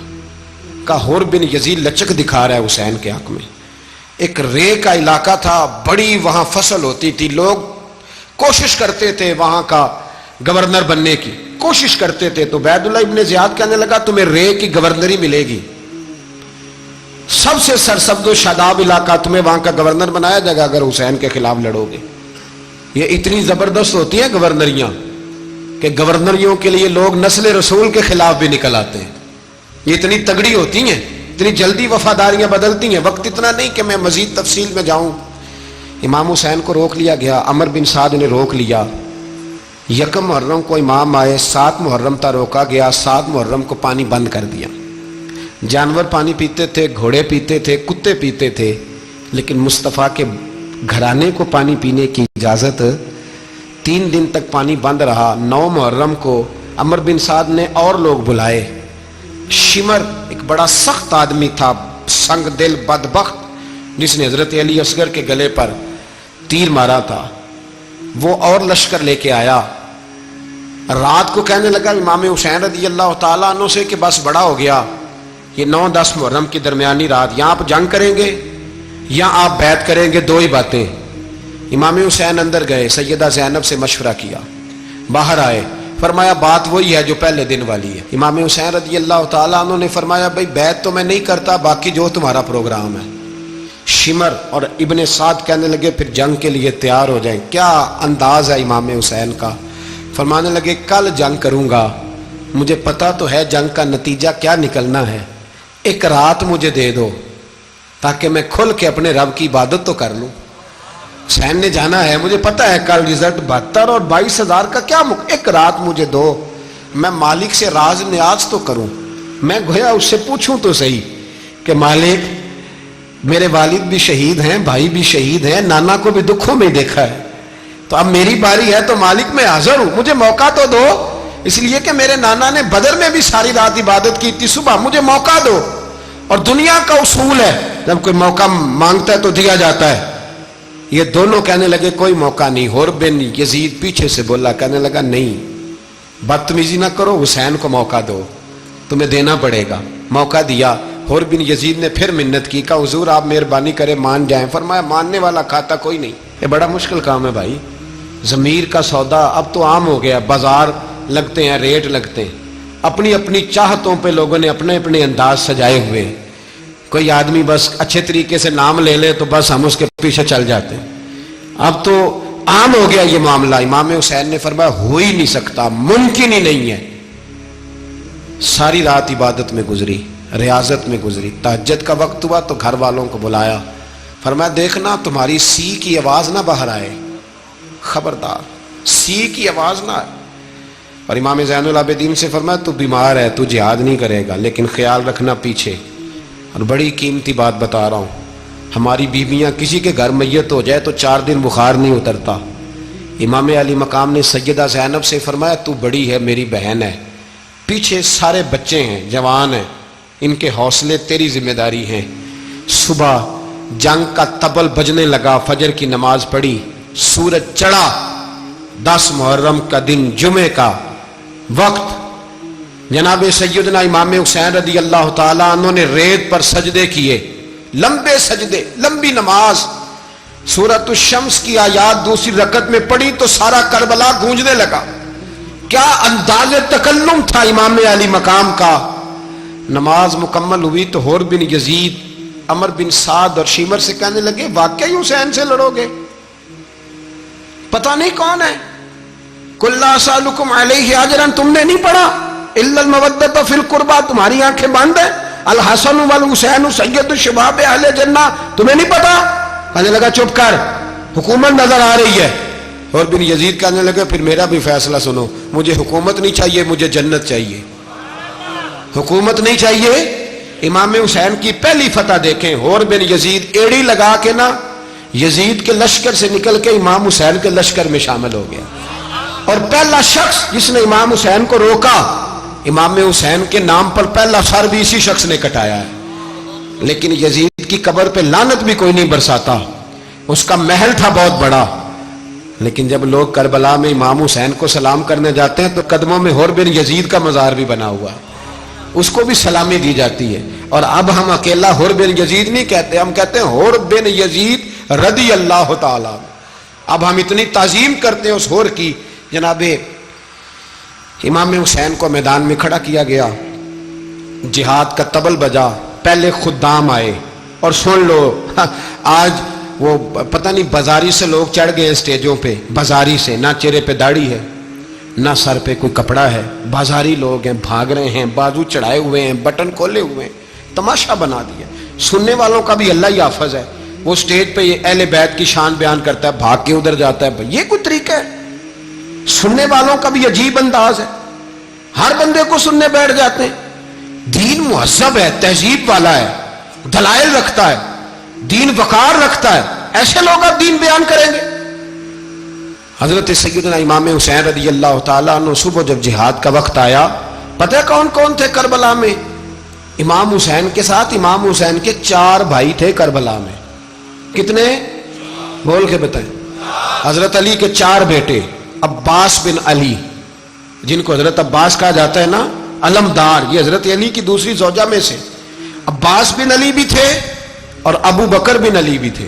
کہا حور بن یزید لچک دکھا رہا ہے حسین کے حق میں. ایک رے کا علاقہ تھا, بڑی وہاں فصل ہوتی تھی, لوگ کوشش کرتے تھے وہاں کا گورنر بننے کی, کوشش کرتے تھے. تو عبید اللہ ابن زیاد کہنے لگا تمہیں رے کی گورنری ملے گی, سب سے سرسبز و شاداب علاقہ, تمہیں وہاں کا گورنر بنایا جائے گا اگر حسین کے خلاف لڑو گے. یہ اتنی زبردست ہوتی ہیں گورنریاں کہ گورنریوں کے لیے لوگ نسل رسول کے خلاف بھی نکل آتے ہیں. یہ اتنی تگڑی ہوتی ہیں, اتنی جلدی وفاداریاں بدلتی ہیں. وقت اتنا نہیں کہ میں مزید تفصیل میں جاؤں. امام حسین کو روک لیا گیا, عمر بن سعد نے روک لیا. 1 محرم کو امام آئے, 7 محرم تا روکا گیا, 7 محرم کو پانی بند کر دیا. جانور پانی پیتے تھے, گھوڑے پیتے تھے, کتے پیتے تھے, لیکن مصطفیٰ کے گھرانے کو پانی پینے کی اجازت. 3 دن تک پانی بند رہا. 9 محرم کو عمر بن سعد نے اور لوگ بلائے. شمر ایک بڑا سخت آدمی تھا, سنگ دل بدبخت, جس نے حضرت علی اصغر کے گلے پر تیر مارا تھا, وہ اور لشکر لے کے آیا. رات کو کہنے لگا امام حسین رضی اللہ تعالیٰ عنہ سے کہ بس بڑا ہو گیا, یہ 9-10 محرم کی درمیانی رات, یہاں آپ جنگ کریں گے یا آپ بیعت کریں گے, 2 ہی باتیں. امام حسین اندر گئے, سیدہ زینب سے مشورہ کیا, باہر آئے, فرمایا بات وہی ہے جو پہلے دن والی ہے. امام حسین رضی اللہ تعالیٰ عنہ نے فرمایا بھائی بیعت تو میں نہیں کرتا, باقی جو تمہارا پروگرام ہے. شمر اور ابن سعد کہنے لگے پھر جنگ کے لیے تیار ہو جائیں. کیا انداز ہے امام حسین کا, فرمانے لگے کل جنگ کروں گا, مجھے پتا تو ہے جنگ کا نتیجہ کیا نکلنا ہے, 1 رات مجھے دے دو تاکہ میں کھل کے اپنے رب کی عبادت تو کر لوں. حسین نے جانا ہے, مجھے پتا ہے کل رزلٹ 72 اور 22,000 کا کیا 1 رات مجھے دو, میں مالک سے راز نیاز تو کروں, میں گویا اس سے پوچھوں تو صحیح کہ مالک میرے والد بھی شہید ہیں, بھائی بھی شہید ہیں, نانا کو بھی دکھوں میں دیکھا ہے, تو اب میری باری ہے تو مالک میں حاضر ہوں, مجھے موقع تو دو. اس لیے کہ میرے نانا نے بدر میں بھی ساری رات عبادت کی تھی, صبح مجھے موقع دو. اور دنیا کا اصول ہے جب کوئی موقع مانگتا ہے تو دیا جاتا ہے. یہ دونوں کہنے لگے کوئی موقع نہیں. حور بن یزید پیچھے سے بولا, کہنے لگا نہیں بدتمیزی نہ کرو, حسین کو موقع دو, تمہیں دینا پڑے گا. موقع دیا. حور بن یزید نے پھر منت کی, کہا حضور آپ مہربانی کریں مان جائیں. فرمایا ماننے والا کھاتا کوئی نہیں. یہ بڑا مشکل کام ہے بھائی, ضمیر کا سودا اب تو عام ہو گیا, بازار لگتے ہیں, ریٹ لگتے ہیں, اپنی اپنی چاہتوں پہ لوگوں نے اپنے اپنے انداز سجائے ہوئے. کوئی آدمی بس اچھے طریقے سے نام لے لے تو بس ہم اس کے پیچھے چل جاتے ہیں. اب تو عام ہو گیا یہ معاملہ. امام حسین نے فرمایا ہو ہی نہیں سکتا, ممکن ہی نہیں ہے. ساری رات عبادت میں گزری, ریاضت میں گزری. تہجد کا وقت ہوا تو گھر والوں کو بلایا, فرمایا دیکھنا تمہاری سی کی آواز نہ باہر آئے, خبردار سی کی آواز نہ آئے. اور امام زین العابدین سے فرمایا تو بیمار ہے, تو جہاد نہیں کرے گا, لیکن خیال رکھنا پیچھے. اور بڑی قیمتی بات بتا رہا ہوں, ہماری بیویاں کسی کے گھر میت ہو جائے تو 4 دن بخار نہیں اترتا, امام علی مقام نے سیدہ زینب سے فرمایا تو بڑی ہے، میری بہن ہے، پیچھے سارے بچے ہیں، جوان ہیں، ان کے حوصلے تیری ذمہ داری ہیں۔ صبح جنگ کا طبل بجنے لگا، فجر کی نماز پڑھی، سورج چڑھا، 10 محرم کا دن، جمعے کا وقت، جناب سیدنا امام حسین رضی اللہ تعالیٰ عنہ نے ریت پر سجدے کیے، لمبے سجدے، لمبی نماز، سورۃ الشمس کی آیات دوسری رکعت میں پڑھی تو سارا کربلا گونجنے لگا۔ کیا انداز تکلم تھا امام علی مقام کا۔ نماز مکمل ہوئی تو حور بن یزید، عمر بن سعد اور شیمر سے کہنے لگے واقعی حسین سے لڑو گے؟ پتہ نہیں کون ہے۔ قل لا اسألکم علیہ اجرا، تم نے نہیں پڑھا؟ الا المودۃ فی القربى، تمہاری آنکھیں بند ہیں۔ الحسن والحسین سید الشباب اہل جنہ، تمہیں نہیں پتا؟ کہنے لگا چپ کر، حکومت نظر آ رہی ہے۔ اور بن یزید کہنے لگے پھر میرا بھی فیصلہ سنو، مجھے حکومت نہیں چاہیے، مجھے جنت چاہیے۔ حکومت نہیں چاہیے۔ امام حسین کی پہلی فتح دیکھیں، اور بن یزید ایڑی لگا کے نا یزید کے لشکر سے نکل کے امام حسین کے لشکر میں شامل ہو گیا، اور پہلا شخص جس نے امام حسین کو روکا، امام حسین کے نام پر پہلا سر بھی اسی شخص نے کٹایا ہے۔ لیکن یزید کی قبر پہ لعنت بھی کوئی نہیں برساتا، اس کا محل تھا بہت بڑا، لیکن جب لوگ کربلا میں امام حسین کو سلام کرنے جاتے ہیں تو قدموں میں حور بن یزید کا مزار بھی بنا ہوا ہے، اس کو بھی سلامی دی جاتی ہے۔ اور اب ہم اکیلا حور بن یزید نہیں کہتے، ہم کہتے ہیں حور بن یزید رضی اللہ تعالیٰ۔ اب ہم اتنی تعظیم کرتے ہیں اس حور کی۔ جناب امام حسین کو میدان میں کھڑا کیا گیا، جہاد کا طبل بجا، پہلے خدام آئے، اور سن لو آج وہ پتہ نہیں بازاری سے لوگ چڑھ گئے ہیں سٹیجوں پہ، بازاری سے، نہ چہرے پہ داڑھی ہے، نہ سر پہ کوئی کپڑا ہے، بازاری لوگ ہیں، بھاگ رہے ہیں، بازو چڑھائے ہوئے ہیں، بٹن کھولے ہوئے ہیں، تماشا بنا دیا۔ سننے والوں کا بھی اللہ ہی حافظ ہے، وہ سٹیج پہ یہ اہل بیت کی شان بیان کرتا ہے، بھاگ کے ادھر جاتا ہے، یہ کوئی طریقہ ہے؟ سننے والوں کا بھی عجیب انداز ہے، ہر بندے کو سننے بیٹھ جاتے ہیں۔ دین مہذب ہے، تہذیب والا ہے، دلائل رکھتا ہے، دین وقار رکھتا ہے، ایسے لوگ اب دین بیان کریں گے؟ حضرت سیدنا امام حسین رضی اللہ تعالیٰ عنہ صبح جب جہاد کا وقت آیا، پتہ کون کون تھے کربلا میں؟ امام حسین کے ساتھ امام حسین کے 4 بھائی تھے کربلا میں۔ کتنے؟ بول کے بتائیں۔ حضرت علی کے 4 بیٹے، عباس بن علی، جن کو حضرت عباس کہا جاتا ہے نا، علمدار، یہ حضرت علی کی دوسری زوجہ میں سے۔ عباس بن علی بھی تھے، اور ابو بکر بن علی بھی تھے،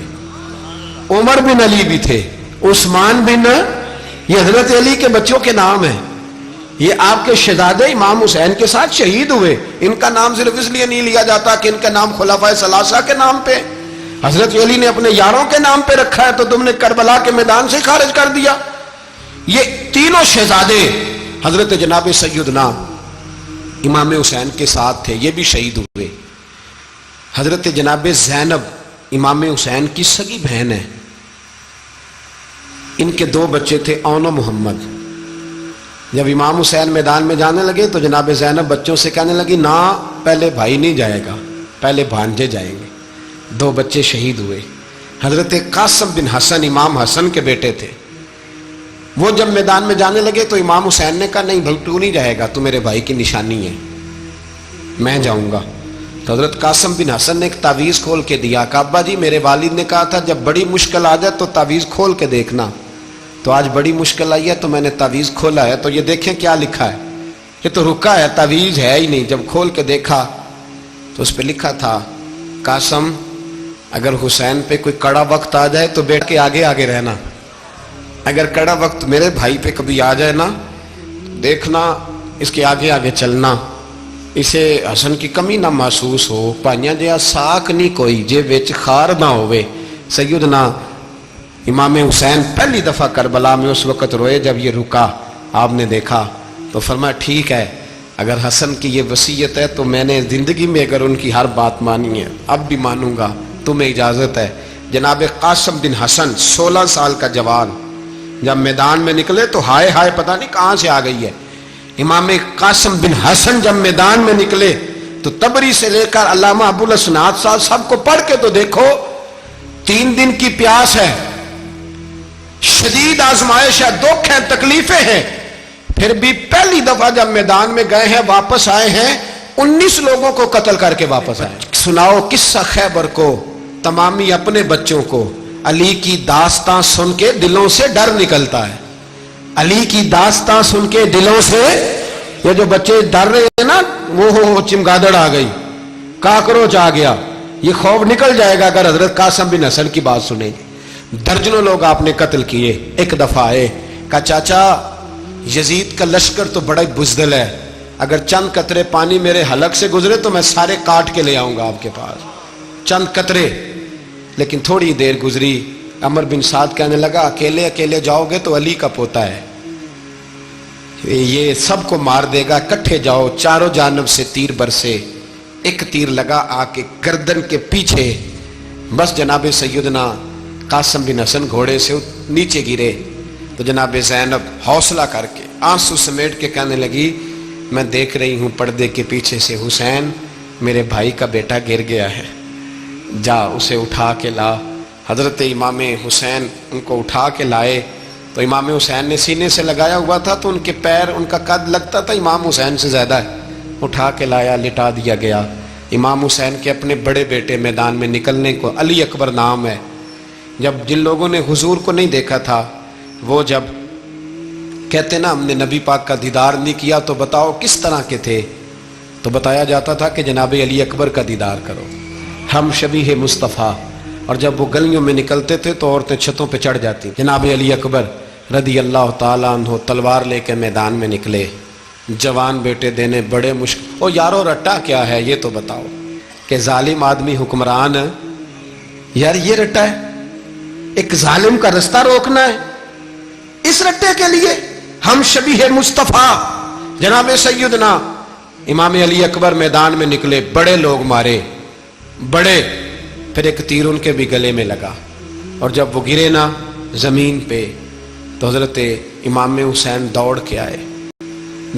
عمر بن علی بھی تھے، عثمان بن، یہ حضرت علی کے بچوں کے نام ہیں۔ یہ آپ کے شہزادے امام حسین کے ساتھ شہید ہوئے، ان کا نام صرف اس لیے نہیں لیا جاتا کہ ان کا نام خلفائے ثلاثہ کے نام پہ، حضرت علی نے اپنے یاروں کے نام پہ رکھا ہے، تو تم نے کربلا کے میدان سے خارج کر دیا۔ یہ تینوں شہزادے حضرت جناب سیدنا امام حسین کے ساتھ تھے، یہ بھی شہید ہوئے۔ حضرت جناب زینب امام حسین کی سگی بہن ہے، ان کے 2 بچے تھے، اون و محمد۔ جب امام حسین میدان میں جانے لگے تو جناب زینب بچوں سے کہنے لگی نہ، پہلے بھائی نہیں جائے گا، پہلے بھانجے جائیں گے۔ 2 بچے شہید ہوئے۔ حضرت قاسم بن حسن امام حسن کے بیٹے تھے، وہ جب میدان میں جانے لگے تو امام حسین نے کہا نہیں بھائی تو نہیں جائے گا، تو میرے بھائی کی نشانی ہے، میں جاؤں گا۔ تو حضرت قاسم بن حسن نے ایک تعویذ کھول کے دیا کہ ابا جی میرے والد نے کہا تھا جب بڑی مشکل آ جائے تو تعویذ کھول کے دیکھنا، تو آج بڑی مشکل آئی ہے تو میں نے تعویذ کھولا ہے، تو یہ دیکھیں کیا لکھا ہے، یہ تو رکا ہے، تعویذ ہے ہی نہیں۔ جب کھول کے دیکھا تو اس پہ لکھا تھا قاسم اگر حسین پہ کوئی کڑا وقت آ جائے تو بیٹھ کے آگے آگے رہنا، اگر کڑا وقت میرے بھائی پہ کبھی آ جائے نا دیکھنا اس کے آگے آگے چلنا، اسے حسن کی کمی نہ محسوس ہو، پائیاں جہاں ساک نہیں کوئی جے وچ خار نہ ہوئے۔ سیدنا امام حسین پہلی دفعہ کربلا میں اس وقت روئے جب یہ رکا، آپ نے دیکھا تو فرمایا ٹھیک ہے، اگر حسن کی یہ وصیت ہے تو میں نے زندگی میں اگر ان کی ہر بات مانی ہے اب بھی مانوں گا، تمہیں اجازت ہے۔ جناب قاسم بن حسن 16 سال کا جوان جب میدان میں نکلے تو ہائے ہائے پتہ نہیں کہاں سے آ گئی ہے۔ امام قاسم بن حسن جب میدان میں نکلے تو تبری سے لے کر علامہ ابو الاسناد صاحب سب کو پڑھ کے تو دیکھو، 3 دن کی پیاس ہے، شدید آزمائش ہے، دکھ ہیں، تکلیفیں ہیں، پھر بھی پہلی دفعہ جب میدان میں گئے ہیں واپس آئے ہیں 19 لوگوں کو قتل کر کے واپس آئے. سناؤ قصہ خیبر کو تمامی اپنے بچوں کو. علی کی داستان سن کے دلوں سے ڈر نکلتا ہے. علی کی داستان سن کے دلوں سے یہ جو بچے ڈر رہے ہیں نا، وہ چمگادڑ آ گئی، کاکروچ آ گیا، یہ خوف نکل جائے گا اگر حضرت قاسم بن حسن کی بات سنیں. درجنوں لوگ آپ نے قتل کیے. ایک دفعہ آئے، کہا چاچا یزید کا لشکر تو بڑا بزدل ہے، اگر چند قطرے پانی میرے حلق سے گزرے تو میں سارے کاٹ کے لے آؤں گا آپ کے پاس، چند قطرے. لیکن تھوڑی دیر گزری، عمر بن سعد کہنے لگا اکیلے اکیلے جاؤ گے تو علی کا پوتا ہے، یہ سب کو مار دے گا، کٹھے جاؤ. چاروں جانب سے تیر برسے، ایک تیر لگا آ کے گردن کے پیچھے، بس جناب سیدنا قاسم بن حسن گھوڑے سے نیچے گرے. تو جناب زینب حوصلہ کر کے آنسو سمیٹ کے کہنے لگی میں دیکھ رہی ہوں پردے کے پیچھے سے حسین میرے بھائی کا بیٹا گر گیا ہے، جا اسے اٹھا کے لا. حضرت امام حسین ان کو اٹھا کے لائے تو امام حسین نے سینے سے لگایا ہوا تھا تو ان کے پیر، ان کا قد لگتا تھا امام حسین سے زیادہ ہے. اٹھا کے لایا، لٹا دیا گیا. امام حسین کے اپنے بڑے بیٹے میدان میں نکلنے کو، علی اکبر نام ہے، جب جن لوگوں نے حضور کو نہیں دیکھا تھا وہ جب کہتے نا ہم نے نبی پاک کا دیدار نہیں کیا تو بتاؤ کس طرح کے تھے، تو بتایا جاتا تھا کہ جناب علی اکبر کا دیدار کرو، ہم شبیہ مصطفیٰ. اور جب وہ گلیوں میں نکلتے تھے تو عورتیں چھتوں پہ چڑھ جاتی. جناب علی اکبر رضی اللہ تعالیٰ عنہ تلوار لے کے میدان میں نکلے، جوان بیٹے دینے بڑے مشکل. او یارو رٹا کیا ہے یہ تو بتاؤ، کہ ظالم آدمی حکمران، یار یہ رٹا ہے، ایک ظالم کا رستہ روکنا ہے، اس رٹے کے لیے ہم شبیہ مصطفیٰ. جناب سیدنا امام علی اکبر میدان میں نکلے، بڑے لوگ مارے، بڑے. پھر ایک تیر ان کے بھی گلے میں لگا، اور جب وہ گرے نا زمین پہ تو حضرت امام حسین دوڑ کے آئے،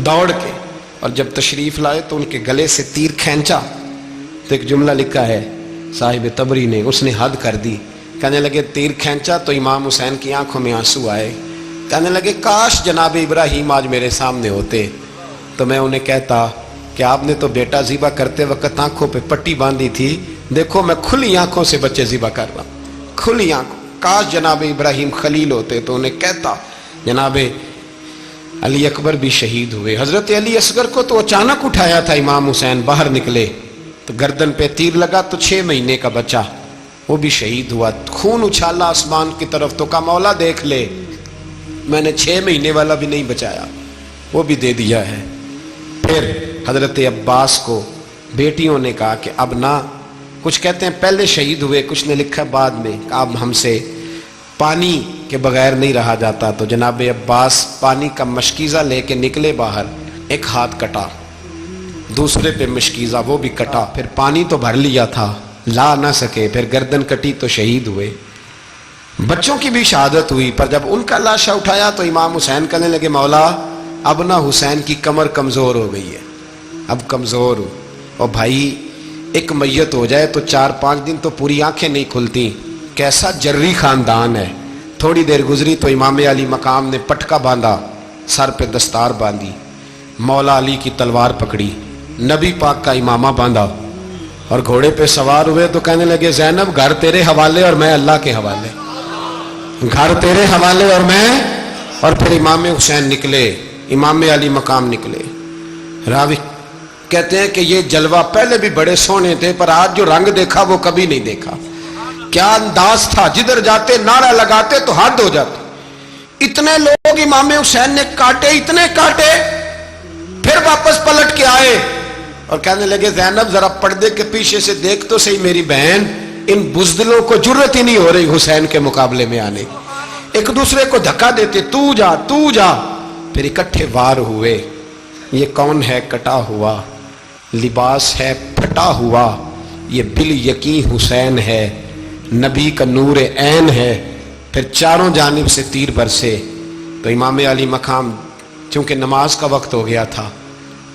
دوڑ کے، اور جب تشریف لائے تو ان کے گلے سے تیر کھینچا تو ایک جملہ لکھا ہے صاحب تبری نے، اس نے حد کر دی. کہنے لگے تیر کھینچا تو امام حسین کی آنکھوں میں آنسو آئے. کہنے لگے کاش جناب ابراہیم آج میرے سامنے ہوتے تو میں انہیں کہتا کہ آپ نے تو بیٹا ذبح کرتے وقت آنکھوں پہ پٹی باندھی تھی، دیکھو میں کھلی آنکھوں سے بچے ذبح کر رہا ہوں، کھلی آنکھوں. کاش جناب ابراہیم خلیل ہوتے تو انہیں کہتا. جناب علی اکبر بھی شہید ہوئے. حضرت علی اصغر کو تو اچانک اٹھایا تھا امام حسین، باہر نکلے تو گردن پہ تیر لگا تو 6 مہینے کا بچہ وہ بھی شہید ہوا. خون اچھالا آسمان کی طرف تو کہا مولا دیکھ لے، میں نے 6 مہینے والا بھی نہیں بچایا، وہ بھی دے دیا ہے. پھر حضرت عباس کو بیٹیوں نے کہا کہ اب نہ، کچھ کہتے ہیں پہلے شہید ہوئے، کچھ نے لکھا بعد میں، اب ہم سے پانی کے بغیر نہیں رہا جاتا. تو جناب عباس پانی کا مشکیزہ لے کے نکلے باہر، ایک ہاتھ کٹا، دوسرے پہ مشکیزہ وہ بھی کٹا، پھر پانی تو بھر لیا تھا لا نہ سکے، پھر گردن کٹی تو شہید ہوئے. بچوں کی بھی شہادت ہوئی. پر جب ان کا لاشا اٹھایا تو امام حسین کہنے لگے مولا اب نہ حسین کی کمر کمزور ہو گئی ہے، اب کمزور ہو. اور بھائی ایک میت ہو جائے تو 4-5 دن تو پوری آنکھیں نہیں کھلتی. کیسا جری خاندان ہے. تھوڑی دیر گزری تو امام علی مقام نے پٹکا باندھا، سر پہ دستار باندھی، مولا علی کی تلوار پکڑی، نبی پاک کا امامہ باندھا اور گھوڑے پہ سوار ہوئے. تو کہنے لگے زینب گھر تیرے حوالے اور میں اللہ کے حوالے، گھر تیرے حوالے اور میں. اور پھر امام حسین نکلے، امام علی مقام نکلے. راوی کہتے ہیں کہ یہ جلوہ پہلے بھی بڑے سونے تھے پر آج جو رنگ دیکھا وہ کبھی نہیں دیکھا. کیا انداز تھا، جدھر جاتے نعرہ لگاتے تو حد ہو جاتے. اتنے لوگ امام حسین نے کاٹے، اتنے کاٹے، پھر واپس پلٹ کے آئے اور کہنے لگے زینب ذرا پردے کے پیچھے سے دیکھ تو صحیح میری بہن، ان بزدلوں کو جرت ہی نہیں ہو رہی حسین کے مقابلے میں آنے. ایک دوسرے کو دھکا دیتے، تو جا تو جا. پھر اکٹھے وار ہوئے. یہ کون ہے کٹا ہوا، لباس ہے پھٹا ہوا، یہ بال یقین حسین ہے، نبی کا نور عین ہے. پھر چاروں جانب سے تیر برسے. تو امام علی مقام چونکہ نماز کا وقت ہو گیا تھا،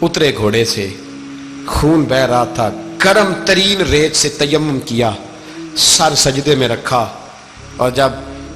اترے گھوڑے سے، خون بہ رہا تھا، گرم ترین ریت سے تیمم کیا، سر سجدے میں رکھا اور جب